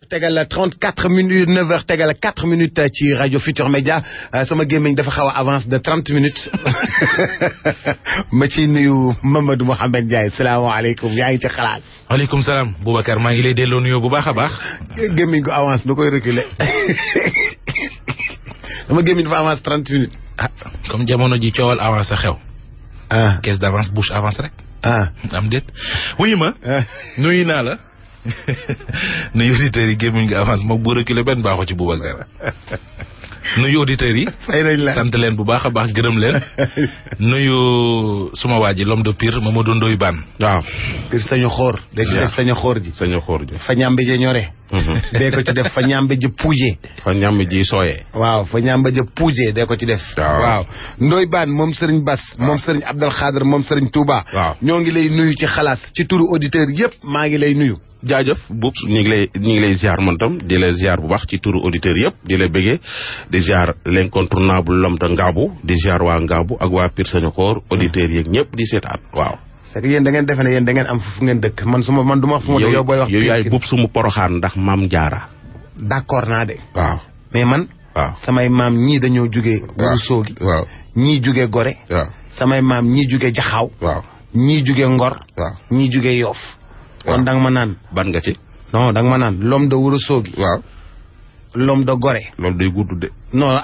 tegal 34 minutes 9h tegal 4 minutes ci rajo Futur Média sama gémmiñ dafa xaw a avance de 30 minutes ma ci nuyu Mamadou Mouhamed Ndiaye salaamaaleykum yaa ngi ci xalaas. waaleykum salaam Boubacar maa ngi lay delloo nuyoo bu baax a baax. gémmiñ gu avance da koy reculer sama gémmiñ dafa avance 30 minutes. ah comme jamono ji coowal avance a xew. ah caisse d'avance bouche avance rek. ah am déet wuyu ma. nuyu naa la. nuyu auditeurs yi gémmiñ nga avance moom bu reculer benn baaxu ci Boubacar. nuyu auditeurs yi. fay nañ la sant leen bu baax a baax gërëm leen. nuyu suma waa ji l'homme de Pire Mamadou Ndoye Bane. waaw. Pire sañu xoor. dégg nga sañu xoor ji. sañu xoor ji. fa ñambe ja ñore. dee ko ci def fa ñambe ja puuje. fa ñambe ji sooyee. waaw fa ñambe ja puuje dee ko ci def. waaw Ndoye Bane moom Serigne Bass. moom Serigne Abdel Khadr moom Serigne Touba. waaw ñoo ngi lay nuyu ci xalaas ci turu auditeurs yëpp maa ngi lay nuyu. jaajëf Boubs ñu ngi lay ziar man tam di la ziar bu baax ci turu auditeurs yëpp di la bëggee di ziar l'incontournable l'homme de Ngaabu di ziar waa Ngaabu ak waa Pire Sañokor auditeurs yeeg ñëpp di seetaan waaw. c'est que yéen da ngeen defe ne yéen da ngeen am fu ngeen dëkk man du ma wax fu ma dëkk yow booy wax. yow yaay Boubs mu Poroxaan ndax maam Jaara. d'accord naa de. waaw mais man. waaw samay maam ñii dañoo jugee. waaw Soogi. waaw ñii jugee Gore. waaw samay maam ñii jugee Jaxaaw. waaw ñii jugee Ngor. waaw ñii jugee Yoff. kon danga ma naan. ban nga ci. non danga ma naan l'homme de Ourossogui. waaw. l'homme de Gorée. loolu day gudd de. non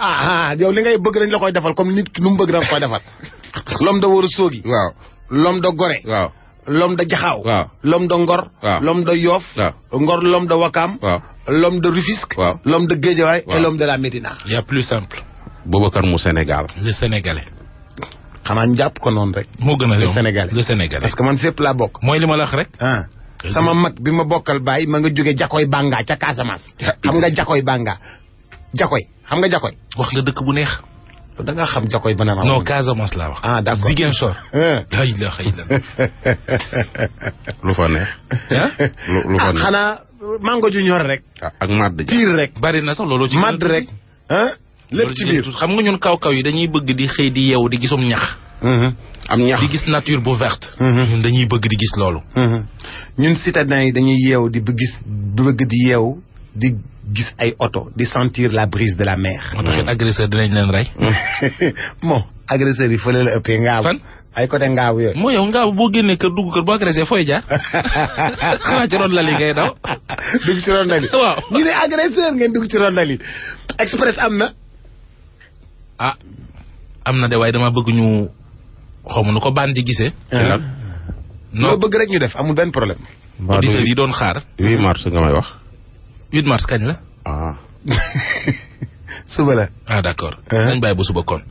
yow li ngay bëgg dañ la koy defal comme nit ki nu mu bëgg dafa koy defal. l'homme de Ourossogui. waaw. l'homme de Gorée. waaw. l'homme de Jaxaaw. waaw. l'homme de Ngor. waaw. l'homme de Yoff. waaw. Ngor l'homme de Wakam. waaw. l'homme de Rufisque. waaw. l'homme de Guédiawaye. waaw. et l'homme de la Médina. il y a plus simple. Boubacar mu Sénégal. le Sénégalais. xanaa ñu jàpp ko noonu rek. moo gën a le Sénégalais le Sénégalais. parce que man fépp laa bokk. mooy li ma la wax rek. sama mag bi ma bokkal baay ma nga jóge Jakoy Banga ca Casamance. xam nga Jakoy Banga. Jakoy xam nga Jakoy. wax nga dëkk bu neex. da nga xam Jakoy ba na ma. non Casamance laa wax. ah d'accord Ziguinchor. la ilaha illallah. lu fa neex. lu fa neex xanaa mango ju ñor rek. ak madd tiir rek. bari na sax looloo ci. madd rek. lépp ci biir xam nga ñun kaw yi dañuy bëgg di xëy di yeewu di gisum ñax. am ñax di gis nature bu verte. ñun dañuy bëgg di gis loolu. ñun citadins yi dañuy yeewu di bëgg di yeewu di gis ay oto di sentir la brise de la mer. moo tax it agresseur dinañ leen rey. bon agresseur yi fële la ëppee ngaaw. fan ay côté ngaaw yooyu. moo yow ngaaw boo génnee kër dugg kër boo agressé fooy jaar. xanaa ci ron lali ngay daw. dugg ci ron lali. waaw ñu ne agresseur ngeen dugg ci ron lali. express am na. ah am na de waaye dama bëgg ñu xaw ma nu ko baan di gisee. ci lan. loo bëgg rek ñu def amul benn problème. auditeurs yi doon xaar. 8 mars nga may wax. 8 mars kañ la. ah. suba la. ah d'accord. nañ bàyyi ba suba kon.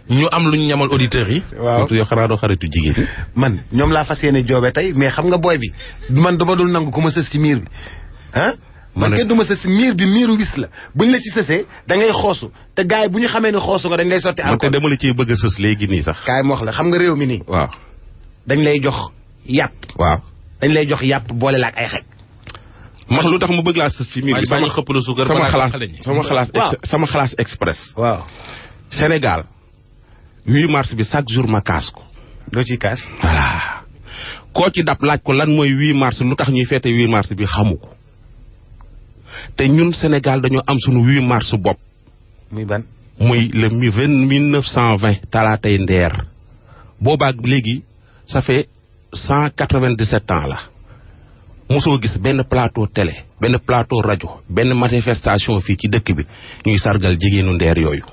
ñu am lu ñu ñamal auditeurs yi. waaw yow xanaa doo xaritu jigéen. man ñoom laa fas yéene joobe tey mais xam nga booy bi man dama dul nangu ku ma sës ci miir bi man kenn du ma sës ci miir bi miiru wis la buñ la ci sësee da ngay xoosu te gars yi bu ñu xamee ne xoosu nga dañ lay sotti man te dama la ciy bëgg a sës léegi nii sax. kaay ma wax la xam nga réew mi nii. waaw. dañ lay jox yàpp. waaw. dañ lay jox yàpp boole la ak ay xaj. man lu tax mu bëgg laa sës ci miir bi sama xalaas express. waaw. Sénégal 8 mars bi chaque jour ma kaas ko. doo ciy kaas. voilà koo ci dab laaj ko lan mooy 8 mars lu tax ñuy feete 8 mars bi xamu ko te ñun Sénégal dañoo am sunu 8 mars bopp. muy ban. muy le 1920 talaatay ndeer boobaag léegi ça fait 197 ans la mosoo gis benn plateau télé benn plateau rajo benn manifestation fii ci dëkk bi ñuy sargal jigéenu ndeer yooyu.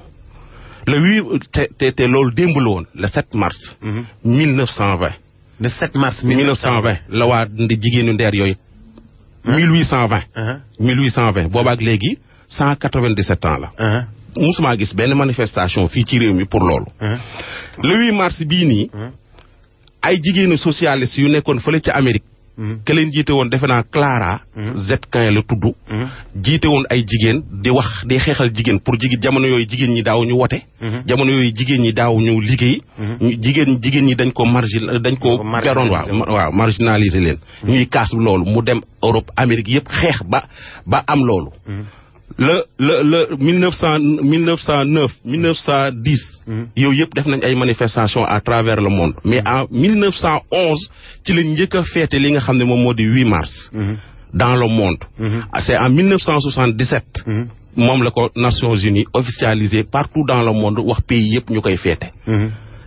le 8 te loolu démb la woon le 7 mars. 1920. le 7 mars 1920 la waa ndi jigéenu ndeer yooyu. 1820. 1820 boobaak léegi 197 ans la. musuma gis benn manifestation fii ci réew mi pour loolu. le 8 mars bii nii. ay jigéenu socialiste yu nekkoon fële ca Amérique. ke leen jiite woon defe naa Clara. Zetkin la tudd. jiite woon ay jigéen di wax di xeexal jigéen pour jamono yooyu jigéen ñi daaw ñu wote. jamono yooyu jigéen ñi daaw ñu liggéey. jigéen ñi dañ ko beroon waaw marginaliser leen. ñuy kaas loolu mu dem Europe Amérique yëpp xeex ba am loolu. le 1909 1910. yooyu yëpp def nañ ay manifestations à travers le monde mais en 1911 ci lañ njëkk a féete li nga xam ne moom moo di 8 mars. dans le monde. C'est en 1977. moom la ko Nations Unies officialisé partout dans le monde wax pays yëpp ñu koy feete.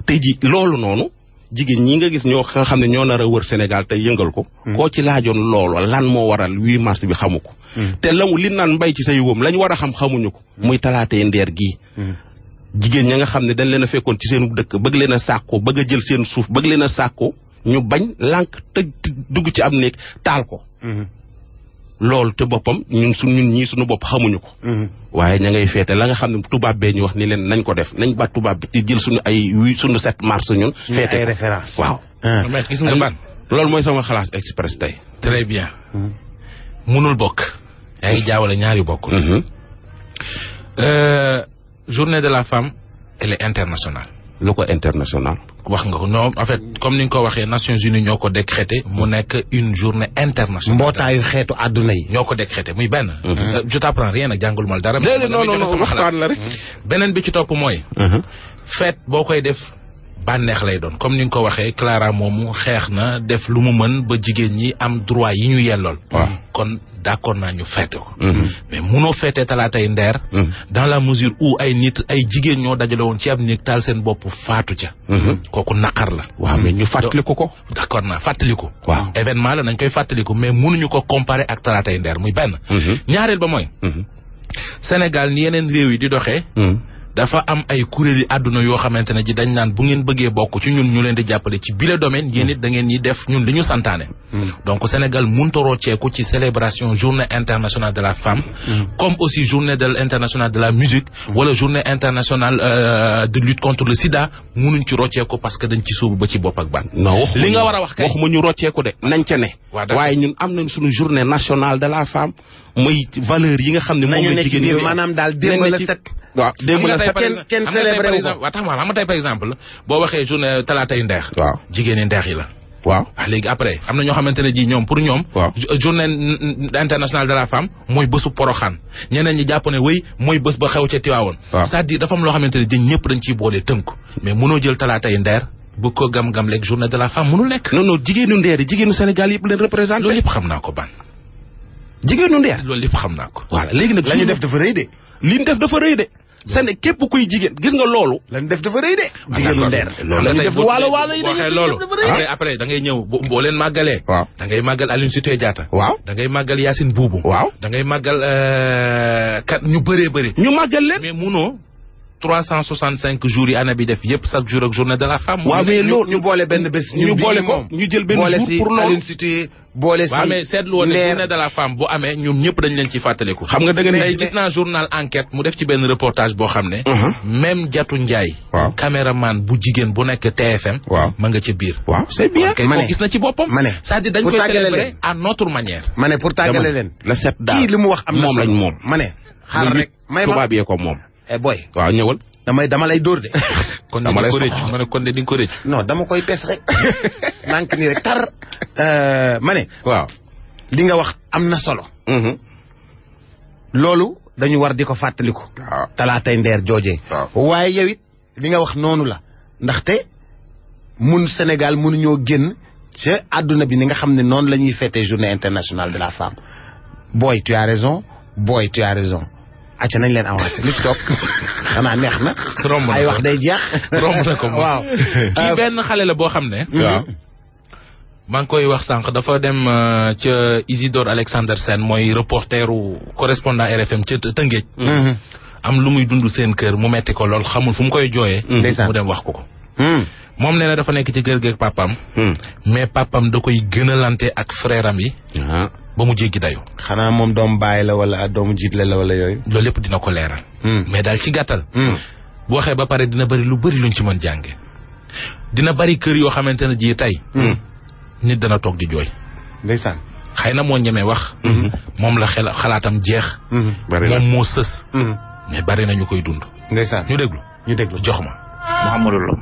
tey ji loolu noonu jigéen ñi nga gis ñoo xam ne ñoo nar a wër Sénégal tey yëngal ko. koo ci laajoon loolu lan moo waral 8 mars bi xamu ko. te li naan mbay ci say wóom lañ war a xam xamuñu ko. muy talaatee ndeer gii. jigéen ña nga xam ne dañ leen a fekkoon ci seen dëkk bëgg leen a sàkko bëgg a jël seen suuf bëgg leen a sàkko ñu bañ lànk tëj dugg ci am néeg taal ko. loolu te boppam ñun ñii suñu bopp xamuñu ko. waaye ña ngay feete la nga xam ne tubaab bee ñu wax ni leen nañ ko def nañ ba tubaab bi jël suñu suñu 7 mars ñun. feete ay référence waaw. mais gis nga ban. loolu mooy sama xalaas express tey. très bien. munul bokk. yaa ngi jaawale ñaari bokk. journée de la femme elle est internationale. lu ko international. wax nga ko non en fait comme ni nga ko waxee Nations Unies ñoo ko décrété mu nekk une journée internationale. mbootaayu xeetu àdduna yi. ñoo ko décrété muy benn. je t'apprends rien nag jàngul mal dara. non waxtaan la rek. beneen bi ci topp mooy. fête boo koy def bànneex lay doon comme ni nga ko waxee Clara moomu xeex na def lu mu mën ba jigéen ñi am droit yi ñu yellool. kon d'accord naa ñu feete ko. mais munoo feete talaatay ndeer. dans la mesure où ay nit ay jigéen ñoo dajale woon ci ab néeg taal seen bopp faatu ca. kooku naqar la. waaw mais ñu fàttaliku ko. d'accord naa fàttaliku. waaw événement la nañ koy fàttaliku mais munuñu ko comparer ak talaatay ndeer muy benn. ñaareel ba mooy. Sénégal ni yeneen réew yi di doxee. dafa am ay kuréeli àdduna yoo xamante ne ji dañ naan bu ngeen bëggee bokk ci ñun ñu leen di jàppale ci bile domaine yéen it da ngeen ñi def ñun li ñu santaane. donc Sénégal mënut a rocceeku ci célébration journée internationale de la femme. comme aussi journée internationale de la musique. wala journée internationale de lutte contre le sida mënuñ ci rocceeku parce que dañ ci sóobu ba ci bopp ak ban. non li nga war a wax kay waxuma ñu rocceeku de nañ ca ne. waaye ñun am nañ suñu journée nationale de la femme muy valeur yi nga xam ne moom la jigéen ñi maanaam daal démb la set. waaw démb la set kenn célébré wu ko. waaw tax ma xam nga tey par exemple boo waxee journée talaatay ndeex. waaw jigéen ñi ndeex yi la. waaw léegi après am na ñoo xamante ne ji ñoom pour ñoom. waaw journée internationale de la femme mooy bésu poroxaan ñeneen ñi jàpp ne wéy mooy bés ba xew ca Tiwaawoon. c'est-à-dire dafa am loo xamante ne ji ñëpp dañ ciy boole tënku mais mënoo jël talaatay ndeer bu ko gam-gam leeg journée de la femme mënul nekk. non non jigéenu ndeer yi jigéenu Sénégal yëpp leen représenté. loolu yëpp xam naa ko ban. jigéenu ndeer loolu yëpp xam naa ko. voilà léegi nag la ñu def dafa rëy de. li ñu def dafa rëy de. seen képp kuy jigéen gis nga loolu. la ñu def dafa rëy de. jigéenu ndeer loolu la ñu def waalo yi waxee loolu après da ngay ñëw boo leen màggalee. waaw da ngay màggal Aline Sitoé Diatta. waaw da ngay màggal Yacine Boubou. waaw da ngay màggal kat ñu bëree bëri. ñu màggal leen. mais munoo 365 jours yi année bi def yëpp chaque jour ak journée de la femme. waaw mais loolu ñu boole benn bés. ñu boole ko ñu jël benn jour pour loolu Aline Sitoé boole si waaw mais seetlu woon ne journée de la femme bu amee ñoom ñëpp dañ leen ci fàttaliku. xam nga da nga ne tey gis naa journal enquête mu def ci benn reportage boo xam ne. même Jatu Ndiaye. waaw caméraman bu jigéen bu nekk TFM. waaw ma nga ca biir. waaw c'est bien. kay ko gis na ci boppam. ma ne c'est-à-dire dañ koy célébrer à notre manière. ma ne pour tàggale leen. la set daal kii li mu wax am na moom lañ moom. ma ne xaaral rek may ma tubaab yee ko moom. boy waaw ñëwal. dama lay dóor de. kon de di nga ko rëcc ma ne kon de di nga ko rëcc. non dama koy pes rek. nank nii rek tar. ma ne. waaw. li nga wax am na solo. loolu dañu war di ko fàttaliku. waaw talaatay ndeer joojee. waaye yow it li nga wax noonu la. ndaxte mun Sénégal mënuñoo génn ca àdduna bi ni nga xam ne noonu la ñuy fêter journée internationale de la femme. boy tu as raison boy tu as raison. acca nañ leen avancé li ci topp xanaa neex na. romb na ay wax day jeex. romb na ko waaw. kii benn xale la boo xam ne. waaw. maa ngi koy wax sànq dafa dem ca Isidore Alexander Sène mooy reporteru correspondant RFM ca Tëngéej. am lu muy dund seen kër mu metti ko lool xamul fu mu koy jooyee. mu dem wax ko. moom nee na dafa nekk ci kër gi ak papam mais papam da koy gënalante ak frère am yi. ba mu jéggi dayu. xanaa moom doomu baay la wala doomu jiitle la wala yooyu. loolu lépp dina ko leeral. mais daal ci gàttal. bu waxee ba pare dina bëri lu bëri luñ ci mën jànge dina bëri kër yoo xamante ne ji tey. nit dana toog di jooy. ndeysaan. xëy na moo ñemee wax. moom la xalaatam jeex. moom moo sës. mais bëri na ñu koy dund. ndeysaan ñu déglu jox ma. Mouhamadou Lo.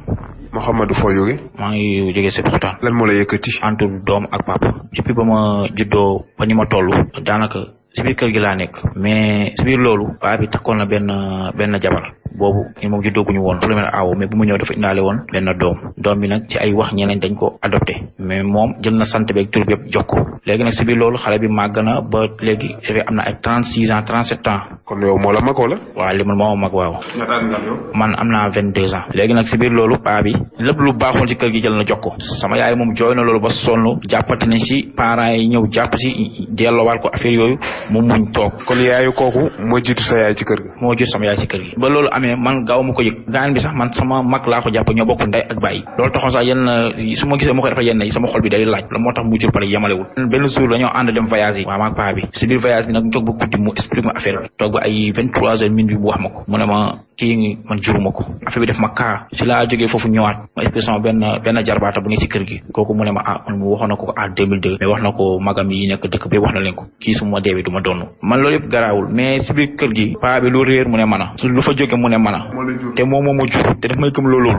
Mouhamadou foo jóge. maa ngi jóge si Poxtaan. lan moo la yëkkati. entre doom ak papa. depuis ba ma juddoo ba ñu ma toll. daanaka si biir kër gi laa nekk. mais si biir loolu. paa bi takkoon na benn jabar. boobu ñun moom juddooguñu woon premier aaw mais bu mu ñëw dafa indaale woon benn doom bi nag ci ay wax ñeneen dañ ko adopté mais moom jël na sant beeg tur bi yëpp jox ko léegi nag si biir loolu xale bi màgg na ba léegi dafay am na ay 36 ans 37 ans. kon yow moo la mag wala. waaw li man moo mag waaw. ñaata nga yow. man am naa 22 ans. léegi nag si biir loolu paa bi lépp lu baaxoon si kër gi jël na jox ko sama yaay moom jooy na loolu ba sonn jàppati nañ si parents yi ñëw jàpp si delloowaat ko affaire yooyu mu muñ toog. kon yaayu kooku moo jiitu sa yaay ci kër gi. moo jiitu sama yaay ci kër gi ba loolu amee man gaaw ma ko yëg gaan bi sax man sama mag laa ko jàpp ñoo bokk ndey ak bàyyi loolu taxoon sax yenn su ma gisee ma koy dafa yenn yi sama xol bi day laaj la moo tax mu jur pare yemalewul benn jour dañoo ànd dem voyage yi waaw maag paa bi si biir voyage bi nag ñu toog ba guddi mu explique ma affaire bi toog ba ay 23h minuit bu wax ma ko mu ne ma kii man juruma ko affaire bi def ma kaa si laa jógee foofu ñëwaat ma expliqué sama benn jarbaata bu ne ci kër gi kooku mu ne ma man mu waxoon na ko à 2002 mais wax na ko magam yi nekk dëkk bi wax na leen ko kii su ma deewee du ma donn man loolu yëpp garaawul mais si biir kër gi paa bi lu réer mu ne mana su lu fa jóge mu ne mana te moom ma jur te daf may gëm loolu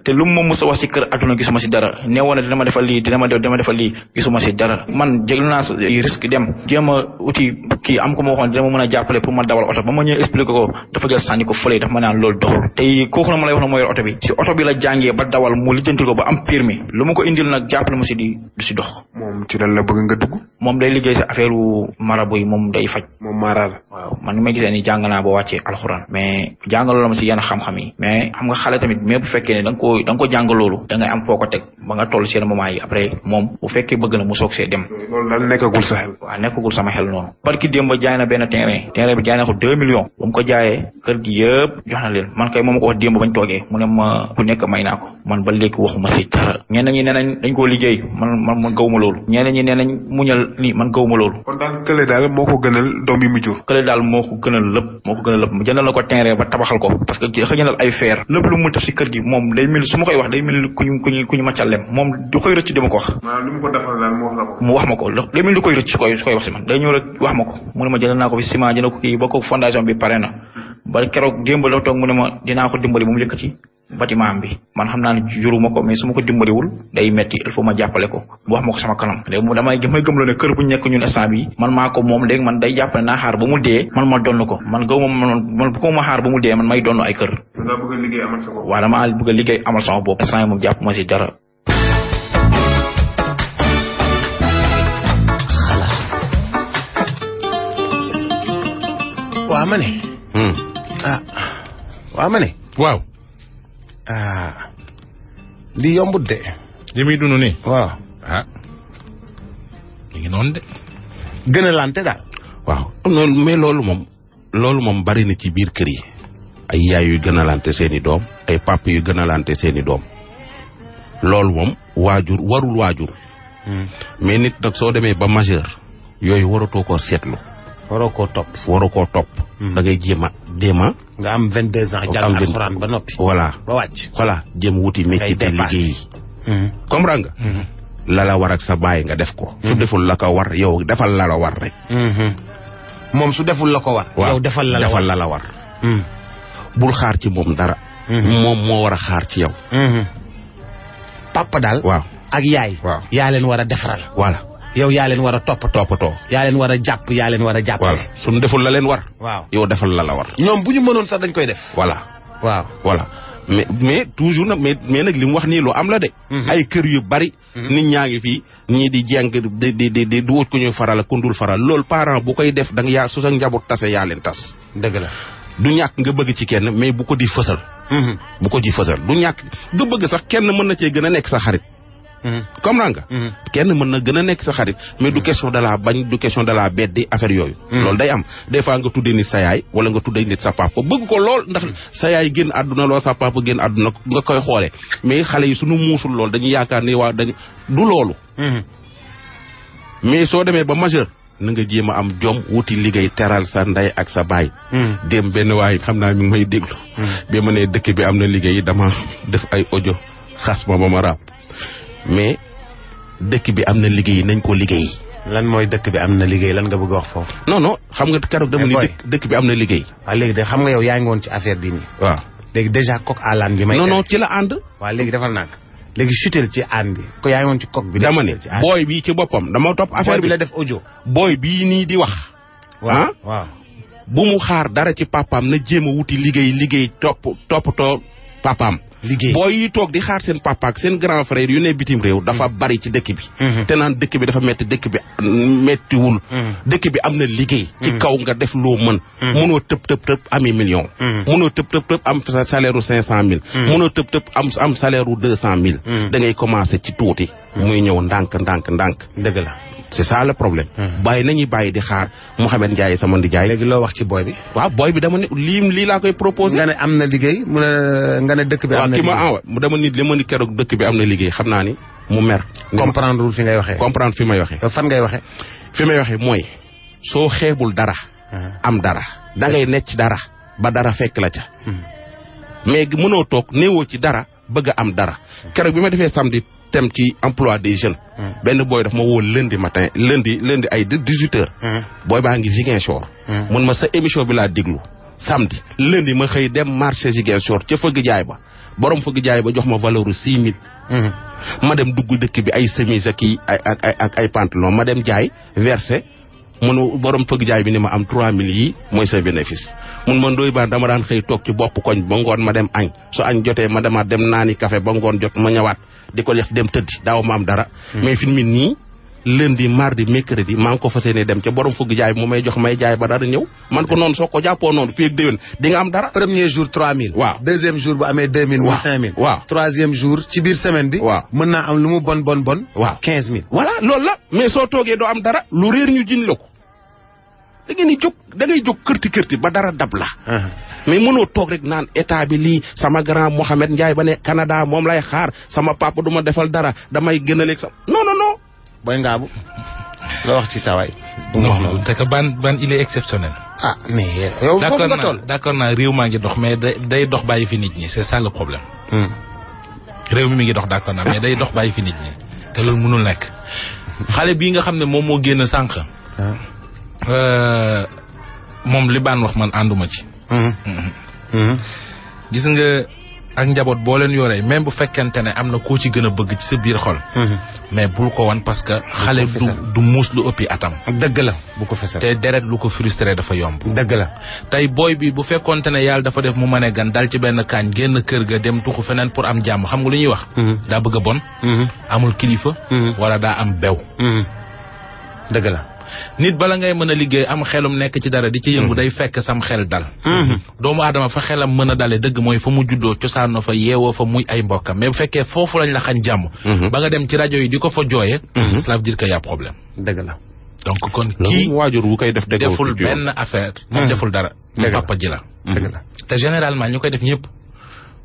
te lu ma mës a wax si kër adduna gisuma si dara nee woon na dina ma defal lii dama defal lii gisuma si dara man jël naa risque dem jéem a uti kii am ko ma waxoon dina ma mën a jàppale pour ma dawal oto ba ma ñëw expliqué ko dafa jël sànni ko fële dafa ma naan loolu doxul te kooku na ma lay wax na moo yor oto bi si oto bi la jàngee ba dawal mu lijjantil ko ba am permis lu ma ko indil nag jàppale ma si du si dox moom ci lan la bëgg nga dugg moom day liggéey si affaire marabu yi moom day faj moom mara la waaw man ni may gisee ni jàng naa ba wàccee alxuraan mais jàngaloo la ma si yenn xam-xam yi mais xam nga xale tamit mais bu fekkee ne da nga ko jàng loolu da ngay am foo ko teg ba nga toll seen moment yi après moom bu fekkee bëgg na mu soog see dem loolu daal nekkagul sa xel waaw nekkagul sama xel noonu barki démb jaay na benn terrain bi jaay na ko 2 millions ba mu ko jaayee kër gi yëpp jox na leen man kay moom ko wax démb bañ toogee mu ne ma ku nekk may naa ko man ba léegi waxuma si dara ñeneen ñi nee nañ dañ koo liggéey man gawuma loolu ñeneen ñi nee nañ muñal nii man gawuma loolu kon daal kële daal moo ko gënal doom yi mu jur kële daal moo ko gënal lépp jëndal na ko terrain ba tabaxal ko parce que dafa jëndal ay fer lépp lu mu def si kër gi moom day mel su ma koy wax day mel ku ñu maccal lem moom du koy rëcc dama ko wax lu mu ko defal daal mu wax ma ko day mel du koy rëcc su koy wax si man day ñëw rek wax ma ko mu ne ma jëndal naa ko fi ciment jëndal ko kii ba ko fondation bi pare na ba keroog démb la toog mu ne ma dinaa ko dimbali ba mu yëkkati bâtiment bi man xam naa ne juruma ko mais su ma ko dimbaliwul day metti il faut ma jàppale ko mu wax ma ko sama kanam léegi moom damay gëm loo ne kër bu ñu nekk ñun instant bi man maa ko moom léegi man day jàppale naa xaar ba mu dee man ma donn ko man gaw man bu ko ma xaar ba mu dee man may donn ay kër waaw dama bëgg a liggéey amal sama bopp instant yi moom jàpp ma si dara waaw ma ne waaw ma ne waaw li yombut de li muy dund nii waaw li ngi noonu de gën a lante daal waaw mais loolu moom bari na ci biir kër yi ay yaay yu gën a lante seeni doom ay papa yu gën a lante seeni doom loolu moom warul waajur mais nit nag soo demee ba majeur yooyu waratoo koo seetlu waroo koo topp da ngay jéema nga am 22 ans jàng alxuraan ba noppi voilà ba wàcc voilà jéem wuti métier te liggéey comprendre nga la war ak sa baay nga def ko su deful la ko war yow defal la war rek moom su deful la ko war yow defal la war bul xaar ci moom dara moom moo war a xaar ci yow papa daal waaw ak yaay waaw yaa leen war a defaral voilà yow yaa leen war a toppatoo yaa leen war a jàpp yaa leen war a jàppale voilà suñu deful la leen war waaw yow defal la war ñoom bu ñu mënoon sax dañ koy def voilà waaw mais toujours nag mais nag li mu wax nii lu am la de ay kër yu bari nit ñaa ngi fii ñii di jeng di wut ku ñuy faral ak ku dul faral loolu parent bu koy def da nga yaa su sa njaboot tase yaa leen tas dëgg la du ñàkk nga bëgg ci kenn mais bu ko di fësal du ñàkk nga bëgg sax kenn mën na cee gën a nekk sa xarit comprends nga kenn mën na gën a nekk sa xarit mais du question de la bañ du question de la beddi affaire yooyu loolu day am des fois nga tuddee nit sa yaay wala nga tuddee nit sa papa bëgg ko lool ndax sa yaay génn àdduna lool sa papa génn àdduna nga koy xoolee mais xale yi suñu muusul lool dañuy yaakaar ni waa dañu du loolu mais soo demee ba majeur na nga jéem a am jom wuti liggéey teral sa ndey ak sa baay dem benn waay xam naa mi ngi may déglu bi ma ne dëkk bi am na liggéey dama def ay audio xas ma ba ma raab mais dëkk bi am na liggéey nañ ko liggéey. lan mooy dëkk bi am na liggéey lan nga bëgg a wax foofu. non xam nga keroog dama ni dëkk bi am na liggéey. waaw léegi de xam nga yow yaa ngi woon ci affaire bii nii. waaw léegi déjà coq à l'âne bi. may non ci la ànd. waaw léegi defal naa ko léegi chutel ci ànd bi ko yaa ngi woon ci coq bi. dama ne booy bi ci boppam dama topp affaire bi la def audio. booy bii nii di wax. waaw bu mu xaar dara ci papaam na jéem a wuti liggéey toppatoo papaam. liggéey booy yi toog di xaar seen papa ak seen grand frère yu ne bitim réew dafa bari ci dëkk bi. te naan dëkk bi dafa metti dëkk bi mettiwul. dëkk bi am na liggéey. ci kaw nga def loo mën. mënoo tëb ami million. mënoo tëb am salaire u 500000. mënoo tëb am salaire u 200000. da ngay commencer ci tuuti. muy ñëw ndànk. dëgg la. c'est ça le problème. bàyyi di xaar Mouhamed Ndiaye sama ndijaay. léegi loo wax ci booy bi. waaw booy bi dama ne lii laa koy proposé. nga ne am na liggéey nga ne dëkk bi am na liggéey. waaw ki ma dama nit li ma ni keroog dëkk bi am na liggéey xam naa ni mu mer. comprendre fi ngay waxee. comprendre fi may waxee. fan ngay waxee. fi may waxee mooy soo xeebul dara. am dara da ngay necc dara ba dara fekk la ca. mais mënoo toog néewoo ci dara bëgg a am dara. keroog bi ma defee samedi tem ci emploi des jeunes. benn booy daf ma woo lundi matin lundi ay 18h. booy baa ngi Ziguinchor. mun ma sa émission bi laa déglu. samedi lundi ma xëy dem marché Ziguinchor ca fëgg jaay ba borom fëgg jaay ba jox ma valeur 6000. ma dem dugg dëkk bi ay chemise ak ay pantalon ma dem jaay versé munu borom fëgg jaay bi ni ma am 3000 yi mooy sa bénéfice. mun ma Ndoye Bane dama daan xëy toog ci bopp koñ ba ngoon ma dem añ su añ jotee ma demaat dem naani café ba ngoon jot ma ñëwaat di ko def dem tëddi daaw ma am dara. mais fi mu nii lundi mardi mercredi maa ngi ko fas yéene dem ca borom fëgg jaay mu may jox may jaay ba dara ñëw man ko noonu soo ko jàppoo noonu fii ak déwén di nga am dara. premier jour 3000. waaw deuxième jour bu amee 2000. waaw 5000. waaw troisième jour ci biir semaine bi. waaw mën naa am lu mu bon. waaw 15000. voilà loolu la mais soo toogee doo am dara lu réer ñu jiñ la ko da ngay jóg kërti ba dara dab la. mais mënoo toog rek naan état bi lii sama grand Mouhamed Ndiaye ba ne Canada moom lay xaar sama papa du ma defal dara damay gënaleeg sa non. booy ngaabu loo wax ci sawaay. non c'est que ban il est exceptionnel. ah mais yow foofu nga toll. d'accord naa réew maa ngi dox mais day dox bàyyi fi nit ñi c'est ça le problème. réew mi ngi dox d'accord naa mais day dox bàyyi fi nit ñi te loolu mënul nekk. xale bii nga xam ne moom moo génn sànq. moom li baan wax man ànduma ci. gis nga ak njaboot boo leen yoree même bu fekkente ne am na koo ci gën a bëgg ci sa biir xol. mais bul ko wan parce que xale du muus lu ëppi atam. dëgg la bu ko fesal te deret lu ko frustré dafa yomb. dëgg la tey booy bi bu fekkonte ne yàlla dafa def mu mën a gan dal ci benn kaañ génn kër ga dem tuxu feneen pour am jàmm xam nga lu ñuy wax. daa bëgg a bon. amul kilifa. wala daa am bew. dëgg la. nit bala ngay mën a liggéey am xelum nekk ci dara di ci yëngu day fekk sam xel dal. doomu aadama fa xelam mën a dale dëgg mooy fa mu juddoo cosaanoo fa yeewoo fa muy ay mbokkam mais bu fekkee foofu lañ la xañ jàmm. ba nga dem ci rajo yi di ko fa jooyee. cela veut dire que y a problème. dëgg la. donc kon kii waajur wu koy def deful benn affaire. moom deful dara. mu papa ji la. dëgg la te généralement ñu koy def ñëpp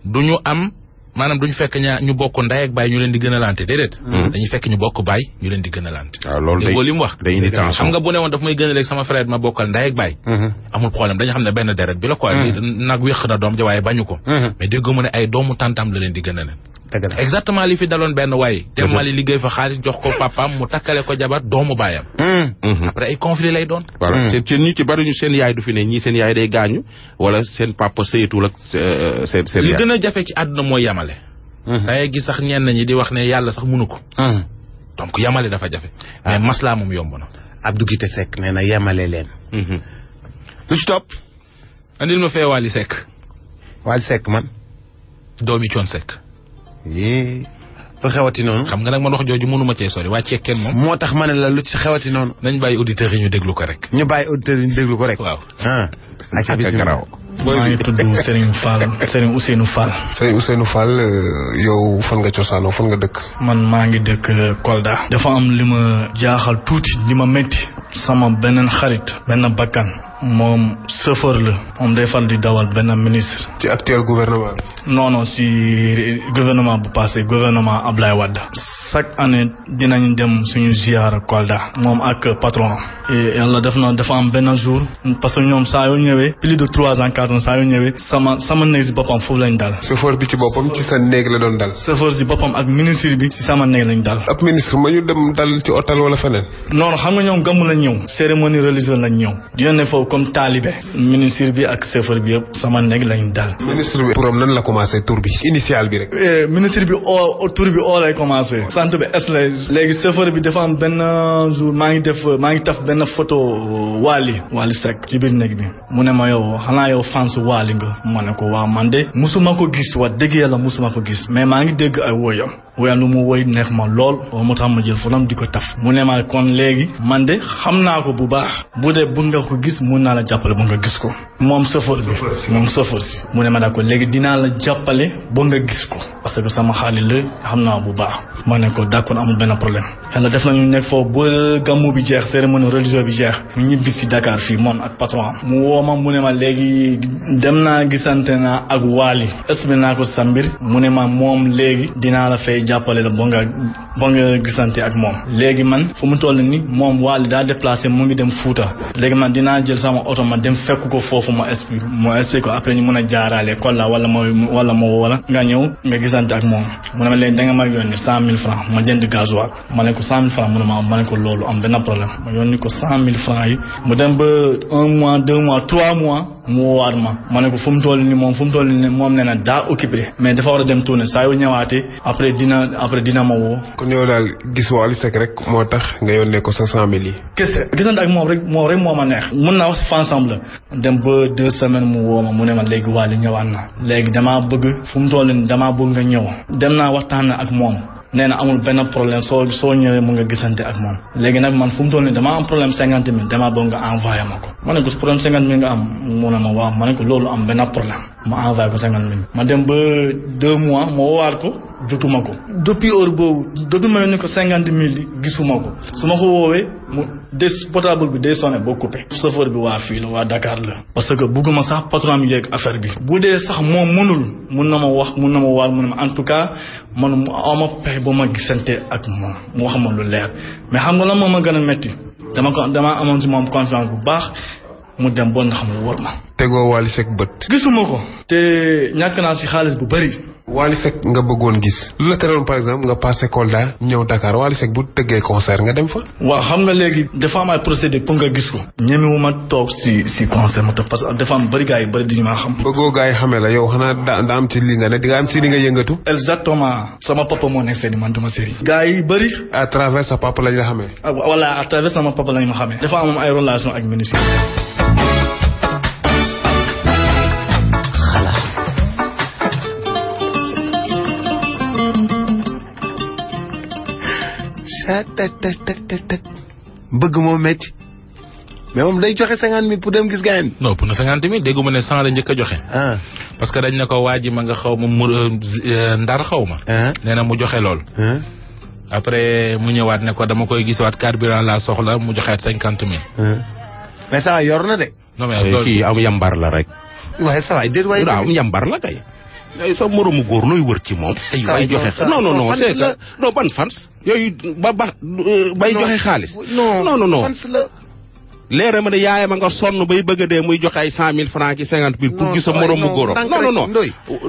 duñu am. maanaam duñu fekk ñu bokk ndey ak baay ñu leen di gën a lante déedéet. dañuy fekk ñu bokk baay ñu leen di gën a lante. waaw loolu day li mu wax. day indi tension xam nga bu ne woon daf may gën a léegi sama frère ma bokkal ndey ak baay. amul problème dañu xam ne benn deret bi la quoi. nag wéq na doom ja waaye bañu ko. mais dégg mu ne ay doomu tantam la leen di gën a leen. dëgg la exactement li fi daloon benn waay. dem Mali liggéey fa xaalis jox ko papaam mu takkale ko jabar doomu baayam. après ay conflit lay doon. voilà te ñi ci bari ñu seen yaay du fi ne ñii seen yaay day gaañu wala seen papa sëyatul ak seen yaay. li gën a jafe ci àdduna mooy yamale. dangay gis sax ñenn ñi di wax ne yàlla sax mënu ko. donc yamale dafa jafe. mais maslaa moom yomb na. Abdou Guité Seck nee na yamale leen. lu ci topp. andil ma fee Wally Seck. Wally Seck man. doomi Thione Seck. lu xewati noonu. xam nga nag man wax jooju mënuma cee sori waa cekkeen moom. moo tax ma ne la lu ci xewati noonu. nañ bàyyi auditeurs yi ñu déglu ko rek. ñu bàyyi auditeurs yi ñu déglu ko rek. waaw. ak bisimilah. maa ngi tudd Serigne Fall Serigne Ousseynou Fall. Serigne Ousseynou Fall yow fan nga cosaanoo fan nga dëkk. man maa ngi dëkk Kolda. dafa am li ma jaaxal tuuti li ma métti. sama beneen xarit. benn bakkan. moom chauffeur la. moom day fal di dawal benn ministre. ci actuel gouvernement bi. non si gouvernement bu passé gouvernement Ablaye Wade. chaque année dinañ dem suñu ziara Kolda. moom ak patron. et yàlla def na dafa am benn jour. parce que ñoom saa yoo ñëwee. plus de 3 ans 4 ans saa yoo ñëwee. sama néeg si boppam foofu lañ dal. chauffeur bi ci boppam ci sa néeg la doon dal. chauffeur si boppam ak ministre bi si sama néeg lañ dal. ab ministre ma ñu dem dal ci hôtel wala feneen. non xam nga ñoom gàmmu lañ ñëw. cérémonie religieuse lañ ñëw. di ne foofu comme talibé ministre bi ak chauffeur bi yëpp sama néeg lañu dal. ministre bi turam nan la commencé tur bi initial bi rek. ministre bi tur bi lay commencé. sant bi S la léegi chauffeur bi dafa am benn jour maa ngi taf benn photo Wally Seck ci biir néeg bi mu ne ma yow xanaa yow fans Wally nga ma ne ko waa man de musuma ko gis wax dëgg yàlla musuma ko gis mais maa ngi dégg ay woyam lu mu woy neex ma lool moo tax ma jël folam di ko taf mu ne ma kon léegi man de xam naa ko bu baax bu dee bu nga ko gis mun naa la jàppale bu nga gis ko moom chauffeur si mu ne ma daa ko léegi dinaa la jàppale ba nga gis ko parce que sama xaalis la xam naa bu baax ma ne ko d'accord amul benn problème yàlla def nañu nekk foofu ba gàmmu bi jeex cérémonie religieuse bi jeex ñu ñibbi si Dakar fii moom ak patron am mu woo ma mu ne ma léegi dem naa gisante naa ak Wally expliqué naa ko sa mbir mu ne ma moom léegi dinaa la fay jàppale la ba nga gisante ak moom léegi man fu mu toll ni moom Wally daa déplacé mu ngi dem Fuuta léegi man dinaa jël sama oto ma dem fekk ko foofu ma expliqué ko après ñu mën a jaaraale kolla wala ma nga ñëw nga gisante ak moom mu ne ma léegi da nga ma yónni 100,000 francs ma jënd gasoil ma ne ko 100,000 francs mu ne ma ne ko loolu am benn problème ma yónni ko 100,000 francs yi mu dem ba 1 mois 2 mois 3 mois mu woowaat ma ne ko fu mu toll ni moom nee na daa occupé mais dafa war a dem tourner saa yu ñëwaatee après dina ma woo. kon yow daal gis Wally Seck rek moo tax nga yónnee ko sa 100,000 yi. kese gisante ak moom rek moo ma neex mën naa wax si ensemble dem ba 2 semaines mu woo ma mu ne ma léegi Wally ñëwaat na léegi damaa bëgg fu mu toll ni damaa bëgg nga ñëw dem naa waxtaan ak moom. nee na amul benn problème soo ñëwee mu nga gisante ak moom léegi nag man fu mu toll nii damaa am problème 50,000 damaa bëgg nga envoyé ma ko ma ne ko problème 50,000 nga am mu ne ma waaw ma ne ko loolu am benn problème ma envoyé ko 50,000 ma dem ba 2 mois ma woowaat ko jotuma ko depuis heure boobu depuis ma yónni ko 50,000 gisuma ko su ma ko woowee mu des portable bi day sonné boo coupé chauffeur bi waa fii la waa Dakar la parce que bugguma sax patron mi yeeg affaire bi bu dee sax moom mun na ma waal mu ne ma en tout cas man ama pexe ba ma gisante ak moom mu wax ma lu leer mais xam nga lan moo ma gën a métti dama amoon ci moom confiance bu baax mu dem boo nga xam ne wóor ma tegoo Wally Seck bët gisuma ko te ñàkk naa si xaalis bu bari Wally Seck nga bëggoon gis lu la teroon par exemple nga passé Kolda ñëw Dakar Wally Seck bu tëggee concert nga dem fa waaw xam nga léegi dafa am ay procédé pour nga gis ko ñemewu ma toog si concert ma toog parce que dafa am bëri gars yi bëri duñu maa xam bëggoo gars yi xamee la yow xanaa daa am ci li nga ne di nga am ci li nga yëngatu exactement sama papa moo nekk seeni man duma série gars yi bëri à travers sa papa lañ la xamee voilà à travers sama papa lañ ma xamee dafa am ay relation ak ministre bëgg moo métti mais moom day joxe 50,000 pour dem gis gars yi. non pour na 50,000 dégguma ne 100 la njëkk a joxe. parce que dañ ne ko waa ji ma nga xaw ma ndar xaw ma. nee na mu joxe lool. après mu ñëwaat ne ko dama koy gisawaat carburant laa soxla mu joxeet 50,000. mais ça va yor na de. non mais kii am yambar la rek. waaye ça va déet waaye. am yambar la kay. sa moromu góor looy wër ci moom. bay joxe non c'est que non ban fans. yooyu bay joxe xaalis. non fans la. leera ma ne yaayam a nga sonn bay bëgg a dee muy joxe ay 100,000 francs ki 50,000 pour gis sa moromu góoram.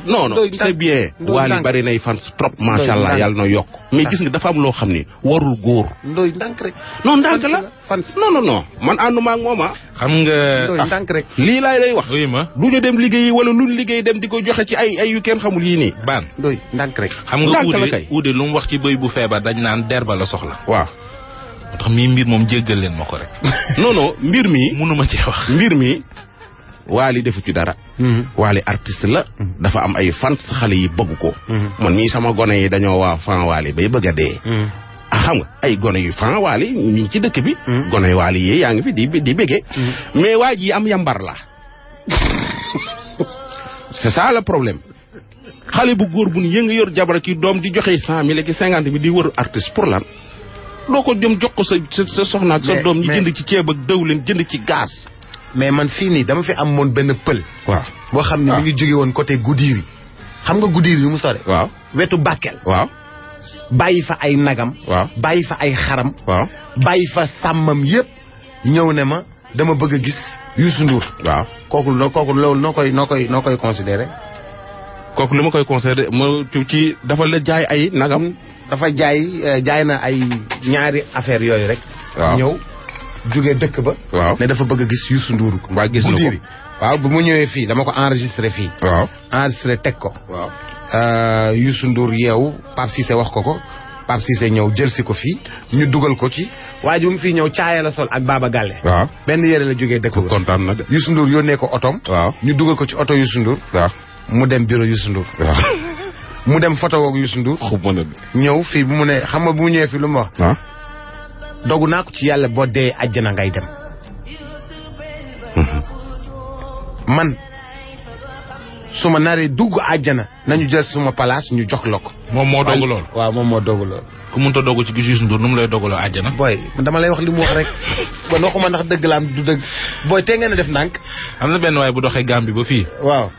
non c'est bien. Wally bari nay fans trop macha allah yàlla na yokk. mais gis nga dafa am loo xam ni warul góor. ndoy ndànk rek. non ndànk la fans non man ànduma ak moom xam nga ndoy ndànk rek. lii laay lay wax. oui ma du ñu dem liggéeyi wala lu liggéey dem di ko joxe ci ay yu kenn xamul yii nii. baan ndoy ndànk rek. xam nga uude lu mu wax ci bëy bu feebar dañ naan derba la soxla. waaw. moo tax mbir moom jéggal leen ma ko rek. non mbir mi mënuma cee wax. mbir mi Wally defu ci dara. Wally artiste la. dafa am ay fans xale yi bëgg ko. man mii sama gone yi dañoo waa fan Wally bay bëgg a dee. xam nga ay gone yu fan Wally ñu ngi ci dëkk bi. gone yu Wally yi yaa ngi fi di bëggee. mais waa ji am yambar la. c'est ça le problème. xale bu góor bu ñu yëngu yor jabar ki doom di joxe 100,000 ak 50,000 di wër artiste pour lan. doo ko jëm jox ko sa soxna ak sa doom ñi jënd ci ceeb ak dëwlin jënd ci gaz. mais man fii nii dama fi am moon benn pël. waaw boo xam ne mi ngi jóge woon côté Goudiri. xam nga Goudiri yu mu sore. waaw wetu Bakel. waaw. bàyyi fa ay nagam. waaw bàyyi fa ay xaram. waaw bàyyi fa sàmmam yépp ñëw ne ma dama bëgg a gis Youssou Ndour. waaw kooku loolu noo koy considéré. kooku li ma koy considéré moo ci dafa la jaay ay nagam. dafa jaay na ay ñaari affaire yooyu rek. waaw ñëw jógee dëkk ba. waaw ne dafa bëgg a gis Youssou Ndour. mbaa gis na ko Goudiri. waaw bu mu ñëwee fii dama ko enregistré fii. waaw enregistré teg ko. waaw. Youssou Ndour yeewu Pape Cissé wax ko Pape Cissé ñëw jël si ko fii ñu dugal ko ci waa ji bu mu fii ñëw caaya la sol ak Baba Galle. waaw benn yére la jógee dëkk ba. kontaan na de. Youssou Ndour yónnee ko otoom. waaw ñu dugal ko ci oto Youssou Ndour. waaw mu dem bureau Youssou Ndour. waaw. mu dem photo woog Youssou Ndour. xub mën a de. ñëw fii bu mu ne xam nga bu mu ñëwee fii lu mu wax. ah. dogu naa ko ci yàlla boo dee àjjana ngay dem. man su ma naree dugg àjjana nañu jël suma place ñu jox la ko. moom moo dogu lool. waaw moom moo dogu lool. ku mënta dogu ci gis Youssou Ndour nu mu lay dogaloo àjjana. booy dama lay wax li mu wax rek ba waxuma ndax dëgg la am du dëgg booy tey ngeen a def ndànk. am na benn waay bu doxee Gambie ba fii. waaw.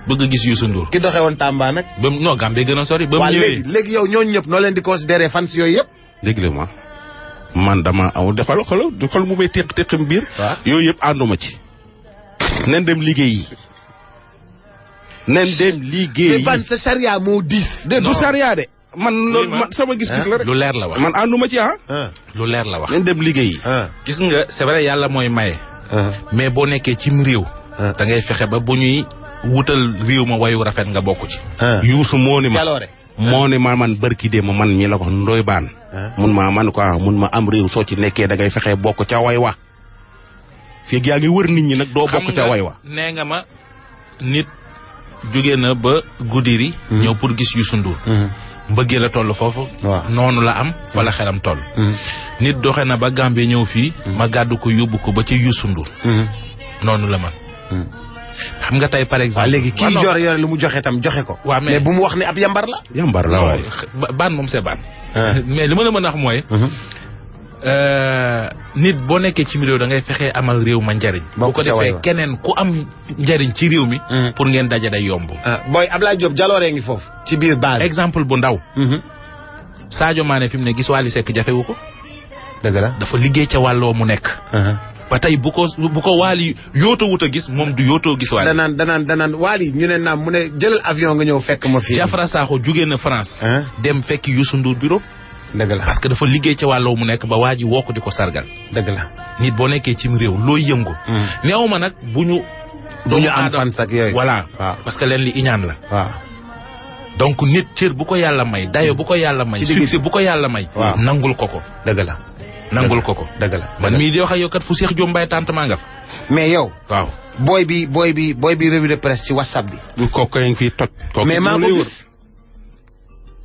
bëgg a gis Youssou Ndour. ki doxee woon Tamba nag. ba mu non Gambie gën a sori. ba mu waaw ñëwee léegi yow ñooñu ñëpp noo leen di considéré fans yooyu yëpp. dégg ma man dama amul defal xol mu may téqam biir. waaw yooyu yëpp ànduma ci. nen dem liggéeyi. nen dem liggéeyi. mais ban sa charia moo diis. de du charia de. man loolu man sama gis-gis la rek. lu leer la wax man ànduma ci lu leer la wax. nen dem liggéeyi. gis nga c'est vrai yàlla mooy maye. mais boo nekkee cim réew. da ngay fexe ba bu ñuy wutal réew ma wayu rafet nga bokk ci. Youssou moo ni ma jaloore. moo ne ma man barki de ma man ñi la ko ndoy baan. mun ma man quoi mun ma am réew soo ci nekkee da ngay fexe bokk ca way wa. fii yaa ngi wër nit ñi nag doo bokk ca way wa. nee nga ma nit jóge na ba Goudiri. ñëw pour gis Youssou Ndour. mbëggee la toll foofu. noonu la am fa la xelam toll. nit doxe na ba Gambie ñëw fii. ma gàddu ko yóbbu ko ba ca Youssou Ndour. noonu la man. xam nga tey par exemple. léegi kii yore lu mu joxe tam joxe ko. waaw mais bu mu wax ne ab yambar la. yambar la waaye. baan moom c'est baan. mais li ma la mën a wax mooy. nit boo nekkee ci milieu da ngay fexee amal réew ma njariñ. bu ko defee keneen ku am njariñ ci réew mi. pour ngeen daje day yomb. booy Ablaye Diop jalooree ngi foofu. ci biir base exemple bu ndaw. Sadio Mané fi mu ne gis Wally Seck jafewu ko. dëgg la dafa liggéey ca wàlloo mu nekk. ba tey bu ko Wally yootoo wut a gis moom du yootoo gis Wally. danaan Wally ñu ne naam mu ne jëlal avion nga ñëw fekk ma fii. Diafra Sakho jugee na France. dem fekk Youssou Ndour bureau. dëgg la parce que dafa liggéey ca wàlloo mu nekk ba waa ji woo ko di ko sargal. dëgg la nit boo nekkee cim réew looy yëngu. neew ma nag bu ñu am fan sax yooyu. voilà parce que leen li iñaan la. waaw donc nit cër bu ko yàlla may dayo bu ko yàlla may. succès bu ko yàlla may. nangul ko ko. dëgg la. nangul ko ko. dëgg la man mii di wax ak yow kat fu Cheikh Diop Mbaye tant maa nga fa. mais yow. waaw booy bi revue de presse ci WhatsApp bi. kooku yaa ngi fiy toj. mais maa ko gis.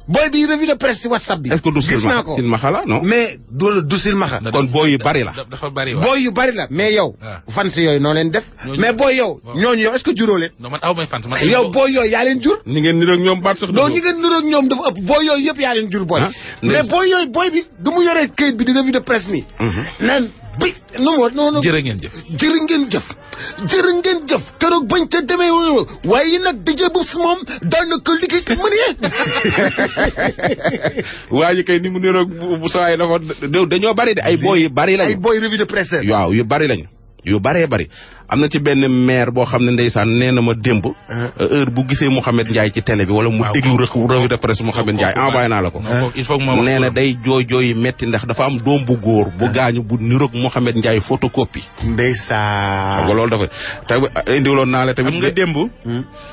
booy bi revue de presse ci WhatsApp bi. est-ce que du silmaxa la non. mais du silmaxa. kon booy yu bari la. dafa bari waaw booy yu bari la mais yow. fans yooyu noo leen def. mais booy yow. ñooñu yow est-ce que juróo leen. non man aw may fans man. yow booy yooyu yaa leen jur. ni ngeen niroog ñoom baat sax. non ñi ngeen niroog ñoom dafa ëpp booy yooyu yëpp yaa leen jur booy. mais booy yooyu booy bi du mu yoree këyit bi di revue de presse nii. naan bi non. jërë ngeen jëf. jërë ngeen jëf keroog bañ ca demee waaye nag DJ Boubs moom daanaka liggéey kat mën waa ji kay ni mu niroog bu sawaay dafa dañoo bari de ay booy yu bari lañu. ay booy revue de presse. waaw yu bari lañu. yu baree bari am na ci benn maire boo xam ne ndeysaan nee na ma démb. heure bu gisee Mouhamed Ndiaye ci télé bi wala mu déglu revue de presse Mouhamed Ndiaye envoyé naa la ko. il faut que nee na day jooy metti ndax dafa am doom bu góor bu gaañu bu niroog Mouhamed Ndiaye photocopie. ndeysaan. nga loolu dafa te indiwloon naa la tamit. xam nga démb.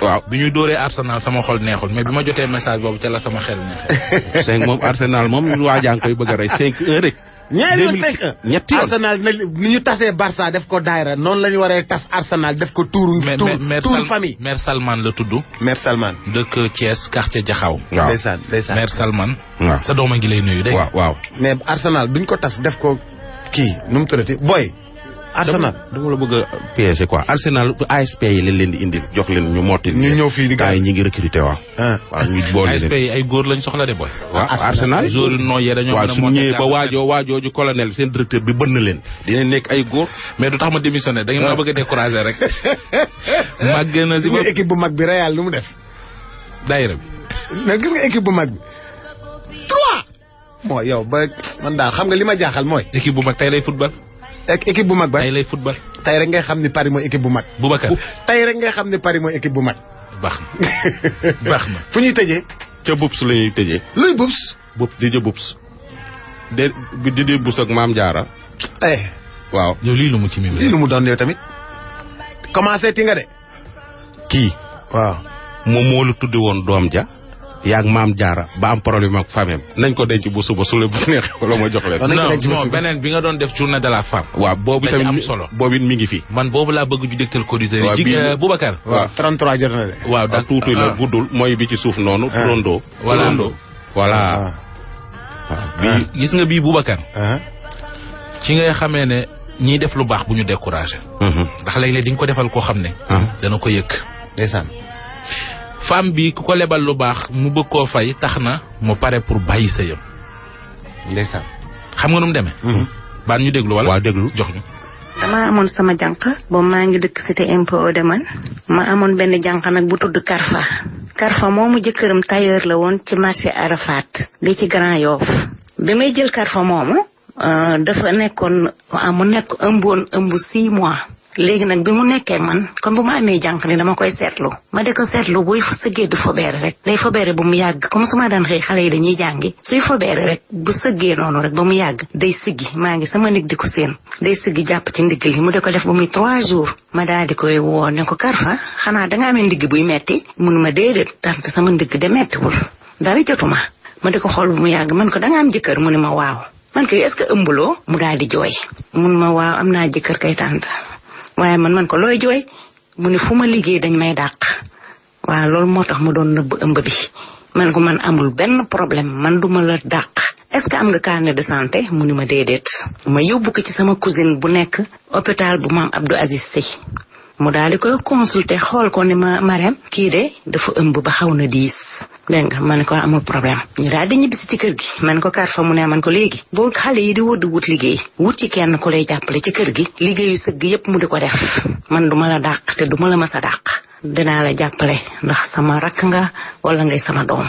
waaw bi ñuy dóoree Arsenal sama xol neexul mais bi ma jotee message boobu ca la sama xel neexee. 5 moom Arsenal moom waajaa ngi koy bëgg a rey 5-1 rek. ñaari yoon 5-1 ñetti yoon Arsenal ni ñu tasee Barça def ko daayra noonu la ñu waree tas Arsenal def ko tuuru famille. Mère Salman la tudd. Mère Salman. dëkk Thiès quartier Jaxaw. waaw ndeysaan Mère Salman. waaw sa doom a ngi lay nuyu dégg nga. waaw mais Arsenal duñ ko tas def ko kii nu mu tuddati boy. Arsenal dama la bëgg a piéger quoi Arsenal ASP yi leen di indil jox leen ñu motti. ñu ñëw fii di gars yi ñu ngi recruter waaw. waaw ñu boole leen ASP yi ay góor lañ soxla de boy. waaw Arsenal jour yu nooyee dañoo mën a su ñëwee ba waajooju colonel seen directeur bi bënn leen dinañ nekk ay góor. mais du tax ma démissionné da ngeen ma bëgg a décourager rek. mag gën a si bopp équipe bu mag bi Real lu mu def. daayira bi. mais gis nga équipe bu mag bi 3. moo yow ba man daal xam nga li ma jaaxal mooy. équipe bu mag tey lay football. équipe bu mag ba tey lay football. tey rek ngay xam ni Paris mooy équipe bu mag. Boubacar tey rek ngay xam ni Paris mooy équipe bu mag. baax na baax na. fu ñuy tëjee. ca Boubs la ñuy tëjee. luy Boubs. Boubs DJ Boubs. Boubs ak Maam Jaara. waaw yow lii lu mu ci mim lii lu mu doon yow tamit commencé ti nga de kii waaw moom moo la tudde woon doom ja yaag maam jaara ba am problème ak famem nañ ko denc bu suba su la bu neexee wala ma jox leen non beneen bi nga doon def journée de la femme waaw boobu tamit am solo boobu it mi ngi fi man boobu laa bëgg ju dégtal auditeurs yi Boubacar waaw 33 jot na de waaw da tuuti la guddul mooy bi ci suuf noonu turandoo voilà bi gis nga bii Boubacar ci ngay xamee ne ñiy def lu baax bu ñu découragé ndax léeg-léeg di nga ko defal koo xam ne dana ko yëkk ndeysaan femme bi ku ko lebal lu baax mu bëgg koo fay tax na mu pare pour bàyyi sëyam ndeysaan xam nga nu mu demee baan ñu déglu wala waaw déglu jox ñu dama amoon sama jànq boobu maa ngi dëkk cité impôt de man ma amoon benn jànq nag bu tudd Karfa moomu jëkkëram tailleur la woon ci marché Arafat li ci Grand Yoff bi may jël Karfa moomu dafa nekkoon mu nekk ëmb 6 mois léegi nag bi mu nekkee man comme bu ma amee jànq ni dama koy seetlu ma di ko seetlu buy sëggee du fobeere rek day fobeere bu mu yàgg comme su ma daan xëy xale yi dañuy jàngi suy fobeere rek bu sëggee noonu rek ba mu yàgg day siggi maa ngi sama ndig di ko séen day siggi jàpp ci ndigg li mu di ko def ba muy 3 jours ma daal di koy woo ne ko Karfa xanaa danga amee ndigg buy metti mun ma déedéet tante sama ndigg de mettiwul dara jotuma ma di ko xool bu mu yàgg man ko danga am jëkkër mu ne ma waaw man ko est-ce que ëmbaloo mu daal di jooy mun ma waaw am naa jëkkër kay tante waaye man ko looy jooy mu ne fu ma liggéey dañ may dàq waaw loolu moo tax mu doon nëbb ëmb bi man ko man amul benn problème man duma la dàq est-ce que am nga carnet de santé mu ni ma déedéet ma yóbbu ko ci sama cousine bu nekk hôpital bu maam Abdou Aziz Sy mu daal di koy consulter xool ko ni ma Marème kii de dafa ëmb ba xaw na diis dégg nga man ko amul problème ñu daal di ñibbisi ci kër gi man ko Karfa mu ne man ko léegi boo xale yi di wëdd wut liggéey wut ci kenn ku lay jàppale ci kër gi liggéeyu sëgg yépp mu di ko def man duma la dàq te duma la mas a dàq dinaa la jàppale ndax sama rakk nga wala ngay sama doom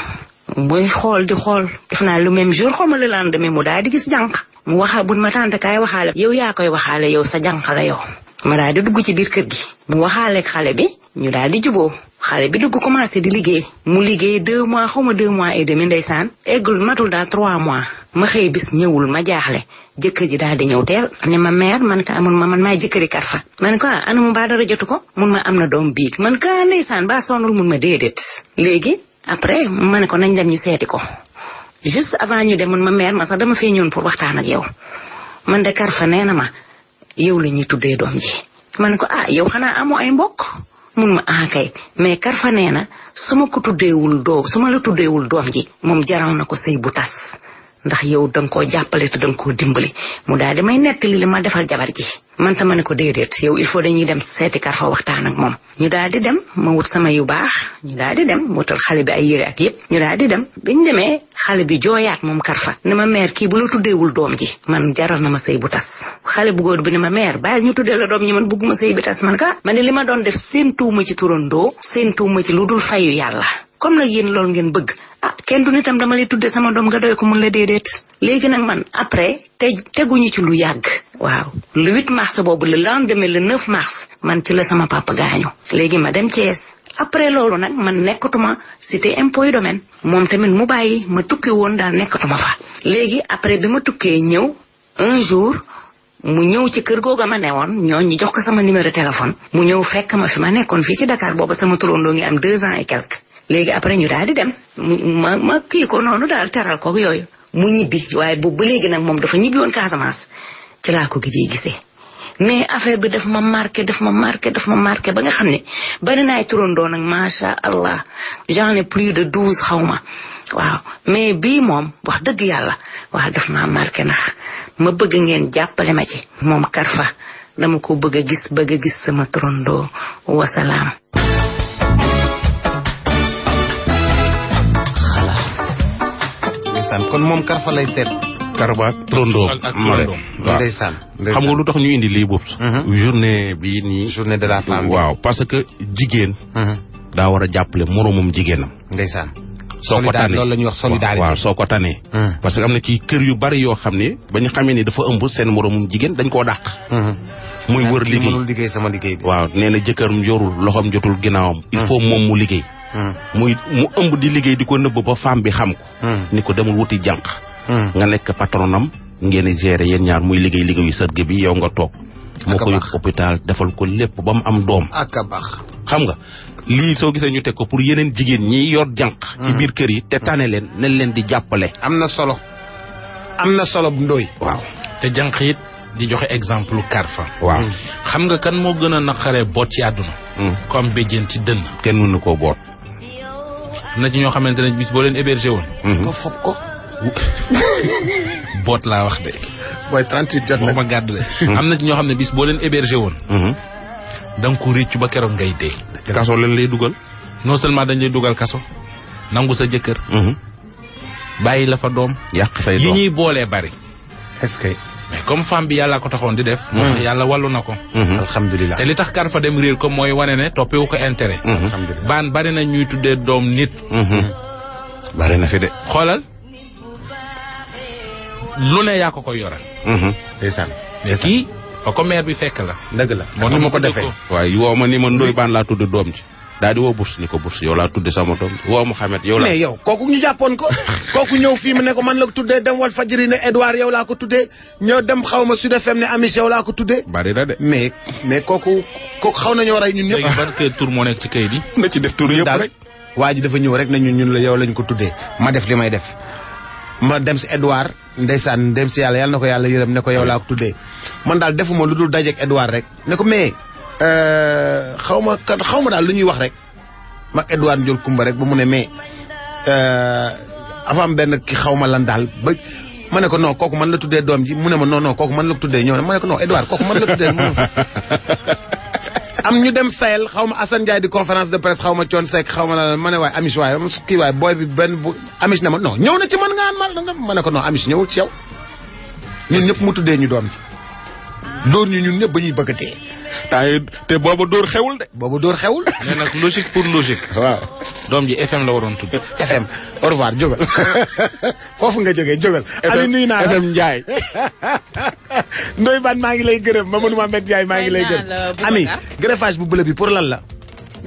muy xool di xool def naa lu même jour xawma le lendemain mu daal di gis jànq mu waxa buñ ma tànte kaay waxaale yow yaa koy waxaale yow sa jànq la yow ma daal di dugg ci biir kër gi mu waxaaleeg xale bi ñu daal di juboo xale bi dugg commencé di liggéey mu liggéey 2 mois xawma 2 mois et demi ndeysaan eggul matul daal 3 mois ma xëy bis ñëwul ma jaaxle jëkkër ji daal di ñëw teel ne ma mère man ka amul ma man maay jëkkëri Karfa man ko ana mu baa dara jotu ko mun ma am na doom biig man ka ndeysaan baa sonul mun ma déedéet léegi après ma ne ko nañ dem ñu seeti ko juste avant ñu dem mun ma mère ma sax dama fee ñëwoon pour waxtaan ak yow man de Karfa nee na ma yow la ñuy tuddee doom ji man ko yow xanaa amoo ay mbokk mun ma kay mais Karfa nee na su ma ko tuddeewul doom su ma la tuddeewul doom ji moom jaral na ko sëy bu tas ndax yow danga koo jàppale te danga koo dimbali mu daal di may nettali li ma defal jabar ji man ta ma ne ko déedéet yow il faut dañuy dem seeti Karfa waxtaan ak moom ñu daal di dem ma wut sama yu baax ñu daal di dem wutal xale bi ay yére ak yëpp ñu daal di dem biñ demee xale bi jooyaat moom Karfa ne ma mère kii bu la tuddeewul doom ji man jaral na ma sëy bu tas xale bu góor bi ne ma mère bàyyi ñu tuddee la doom ñi man bugguma sëy bi tas man ka ma ne li ma doon def séentuwuma ci turandoo séentuwuma ci lu dul fayu yàlla comme nag yéen loolu ngeen bëgg kenn du nitam dama lay tudde sama doom nga doy ko mun la déedéet léegi nag man après teguñu ci lu yàgg waaw le 8 mars boobu le lendemain le 9 mars man ci la sama papa gaañu léegi ma dem Thiès après loolu nag man nekkatuma cité impôt et domaine moom tamit mu bàyyi ma tukki woon daal nekkatuma fa léegi après bi ma tukkee ñëw un jour mu ñëw ci kër googa ma newoon ñu jox ko sama numéro téléphone mu ñëw fekk ma fi ma nekkoon fii ci Dakar booba sama turandoo ngi am 2 ans et quelques léegi après ñu daal di dem ma kii ko noonu daal teral ko yooyu mu ñibbi waaye boobu ba léegi nag moom dafa ñibbi woon Casamance ci laa ko gisee mais affaire bi daf ma marqué ba nga xam ne bari naay turandoo nag macha allah j'en ai plus de 12 xawma waaw mais bii moom wax dëgg yàlla waaw daf ma marqué ndax ma bëgg ngeen jàppale ma ci moom Karfa dama ko bëgg a gis sama turandoo wasalaam. kon moom Karfa lay seet. Karfa Trondo. ndeysaan xam nga lu tax ñu indi lii boobu. journée bii nii. journée de la femme. waaw parce que jigéen. daa war a jàppale moromum jigéenam. ndeysaan. soo ko tanee loolu la ñuy wax solidarité. waaw soo ko tanee. parce que am na ci kër yu bari yoo xam ne ba ñu xamee ni dafa ëmb seen moromum jigéen dañ koo dàq. muy wër liggéey mënul liggéey sama liggéey bi. waaw nee na jëkkëram yorul loxoom jotul ginnaawam. il faut moom mu liggéey. mu ëmb di liggéey di ko nëbb ba femme bi xam ko. ni ko demul wuti jànq. nga nekk patronam ngeen di gérer yéen ñaar muy liggéeyu sërge bi yow nga toog moo ko yóbbu hôpital defal ko lépp ba mu am doom ak a baax xam nga lii soo gisee ñu teg ko pour yeneen jigéen ñi yor jànq ci biir kër yi te tane leen nañ leen di jàppale am na solo bu ndooy waaw te jànq it di joxe exemple Karfa waaw xam nga kan moo gën a naqaree boot ci àdduna comme béjjén ci dënn kenn mënu koo boot na ci ñoo xamante ne bis boo leen hébergé woon nga fob ko boot laa wax de booy 38 jot na ma gàdd de am na ci ñoo xam ne bis boo leen hébergé woon da nga ko réccu ba keroog ngay dee kaso leen lay dugal non seulement dañ lay dugal kaso nangu sa jëkkër bàyyi la fa doom yàq say yi doom ñuy boolee bari est-ce que mais comme femme bi yàlla ko taxoon di def moo tax yàlla wàllu na ko alhamdulilah te li tax Karfa dem réer ko mooy wane ne toppewu ko intérêt alhamdulilah baan bari na ñuy tuddee doom nit bari na fi de xoolal lu ne yaa ko koy yoral ndeysaan mais kii fa ko maire bi fekk la dëgg la moo tax ma ko defee waaye woo ma ni ma Ndoye Bane laa tudd doom ji daal di woo Bourse ni ko Bourse yow laa tudd sama doom ji woo Mouhamed yow laa mais yow kooku ñu jàppoon ko kooku ñëw fii mu ne ko man la ko tuddee dem Walf Fadjri ne Edouard yow laa ko tuddee ñëw dem xaw ma Sud FM ne Amish yow laa ko tuddee bari na de mais kooku xaw nañoo rey ñun ñëpp léegi ban kër tur moo nekk ci kayit yi na ci def tur yëpp rek waa ji dafa ñëw rek na ñun la yow lañ ko tuddee ma def li may def ma dem si Edouard ndeysaan dem si yàlla na ko yàlla yërëm ne ko yow laa ko tuddee man daal defuma lu dul dajeeg Edouard rek ne ko mais xaw ma daal lu ñuy wax rek mag Edouard Ndiol Kumba rek ba mu ne mais avant benn ki xaw ma lan daal ba ma ne ko non kooku man la tuddee doom ji mu ne ma non kooku man la ko tuddee ñëw ne ma ne ko non Edouard kooku man la tuddee am ñu dem Sahel xaw ma Assane Ndiaye di conférence de presse xaw ma Thione Seck xaw ma la ma ne waaye Amish waaye kii waaye booy bi Amish ne ma non ñëw na ci man nga ma ne ko non Amish ñëwul ci yow ñun ñëpp mu tuddee ñu doom ji dóor ñu ñun ñëpp ba ñuy bëgg a dee te booba dóor xewul de booba dóor xewul mais nag logique pour logique waaw doom ji FM la waroon tudd FM au revoir jógal foofu nga jógee jógal Ami nuyu naa la FM Ndiaye Ndoye Bane maa ngi lay gërëm Mamadou Mamed Ndiaye maa ngi lay gërëm Ami greffage bu bleu bi pour lan la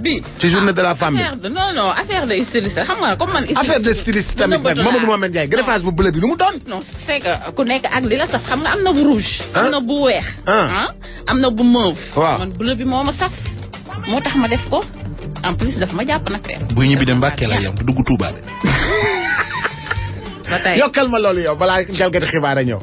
bi ci journée de la femme bi non affaire de styliste xam nga comme man affaire de styliste tamit nag Mamadou Mamed Ndiaye greffage bu bleu bi lu mu doon non c'est que ku nekk ak li la saf xam nga am na bu rouge am na bu weex am na bu mauve waaw man bleu bi moo ma saf moo tax ma def ko en plus daf ma jàpp nag feer bu ñibbi dem Mbàkke la yam dugg Touba de yokkal ma loolu yow balaa jalgati xibaar a ñëw